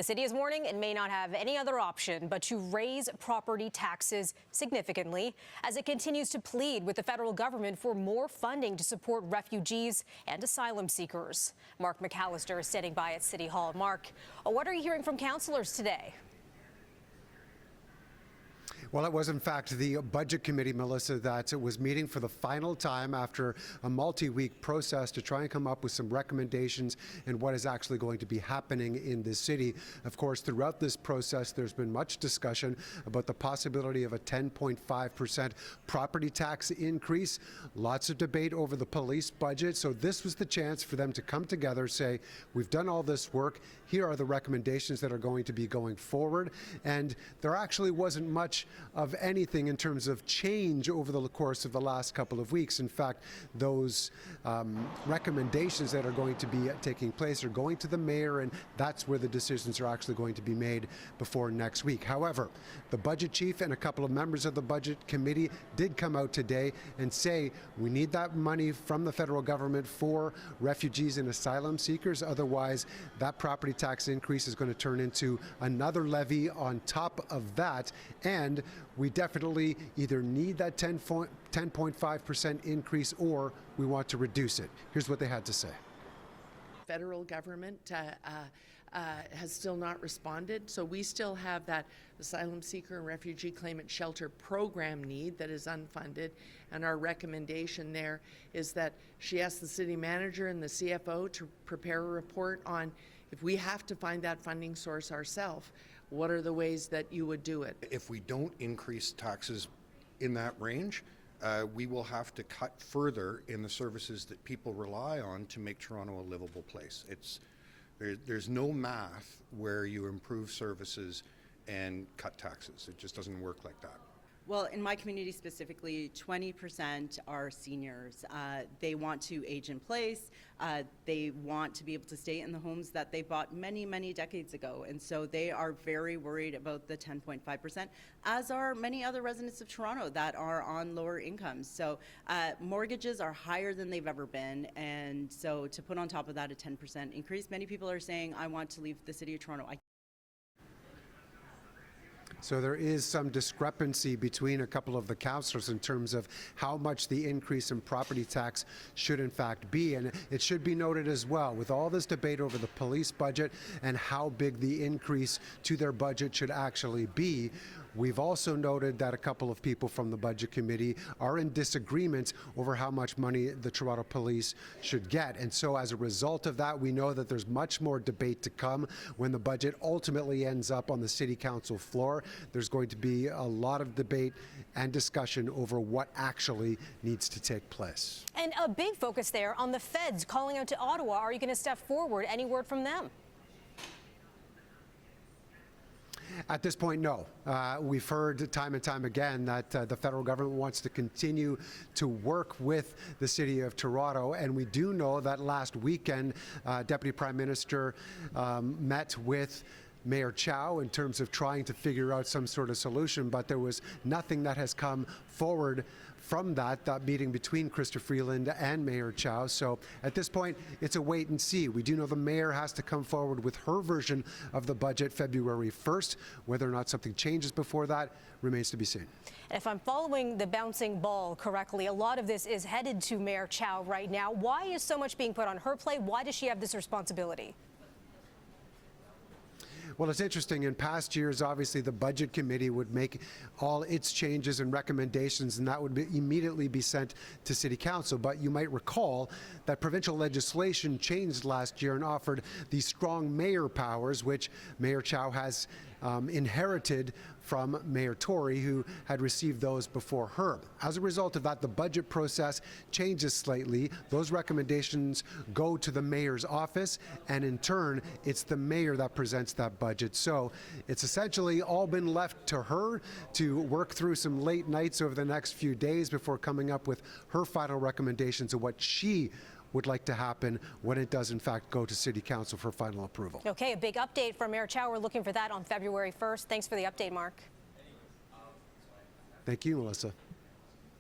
The city is warning it may not have any other option but to raise property taxes significantly as it continues to plead with the federal government for more funding to support refugees and asylum seekers. Mark Mcallister is standing by at City Hall. Mark, what are you hearing from councillors today? Well, it was in fact the Budget Committee, Melissa, that was meeting for the final time after a multi-week process to try and come up with some recommendations and what is actually going to be happening in this city. Of course, throughout this process, there's been much discussion about the possibility of a 10.5% property tax increase, lots of debate over the police budget. So this was the chance for them to come together, say, we've done all this work, here are the recommendations that are going to be going forward. And there actually wasn't much of anything in terms of change over the course of the last couple of weeks. In fact, those recommendations that are going to be taking place are going to the mayor, and that's where the decisions are actually going to be made before next week. However, the budget chief and a couple of members of the budget committee did come out today and say we need that money from the federal government for refugees and asylum seekers. Otherwise, that property tax increase is going to turn into another levy on top of that, and we definitely either need that 10.5% increase or we want to reduce it. Here's what they had to say. Federal government has still not responded, so we still have that asylum seeker and refugee claimant shelter program need that is unfunded, and our recommendation there is that she asks the city manager and the CFO to prepare a report on if we have to find that funding source ourselves, what are the ways that you would do it? If we don't increase taxes in that range, we will have to cut further in the services that people rely on to make Toronto a livable place. There's no math where you improve services and cut taxes. It just doesn't work like that. Well, in my community specifically, 20% are seniors. They want to age in place. They want to be able to stay in the homes that they bought many, many decades ago. And so they are very worried about the 10.5%, as are many other residents of Toronto that are on lower incomes. So mortgages are higher than they've ever been. And so to put on top of that a 10% increase, many people are saying, I want to leave the city of Toronto. So there is some discrepancy between a couple of the councillors in terms of how much the increase in property tax should in fact be. And it should be noted as well, with all this debate over the police budget and how big the increase to their budget should actually be, we've also noted that a couple of people from the Budget Committee are in disagreement over how much money the Toronto Police should get. And so as a result of that, we know that there's much more debate to come when the budget ultimately ends up on the City Council floor. There's going to be a lot of debate and discussion over what actually needs to take place. And a big focus there on the feds calling out to Ottawa. Are you going to step forward? Any word from them? At this point, no. We've heard time and time again that the federal government wants to continue to work with the City of Toronto, and we do know that last weekend, Deputy Prime Minister met with Mayor Chow in terms of trying to figure out some sort of solution, but there was nothing that has come forward from that meeting between Krista Freeland and Mayor Chow. So at this point, it's a wait and see. We do know the mayor has to come forward with her version of the budget February 1st. Whether or not something changes before that remains to be seen. And if I'm following the bouncing ball correctly, a lot of this is headed to Mayor Chow right now. Why is so much being put on her plate? Why does she have this responsibility? Well, it's interesting. In past years, obviously, the Budget Committee would make all its changes and recommendations, and that would immediately be sent to City Council. But you might recall that provincial legislation changed last year and offered these strong mayor powers, which Mayor Chow has inherited from Mayor Tory, who had received those before her. As a result of that, the budget process changes slightly. Those recommendations go to the mayor's office, and in turn, it's the mayor that presents that budget. So it's essentially all been left to her to work through some late nights over the next few days before coming up with her final recommendations of what she would like to happen when it does in fact go to City Council for final approval. Okay, a big update from Mayor Chow. We're looking for that on February 1st. Thanks for the update, Mark. Thank you, Melissa.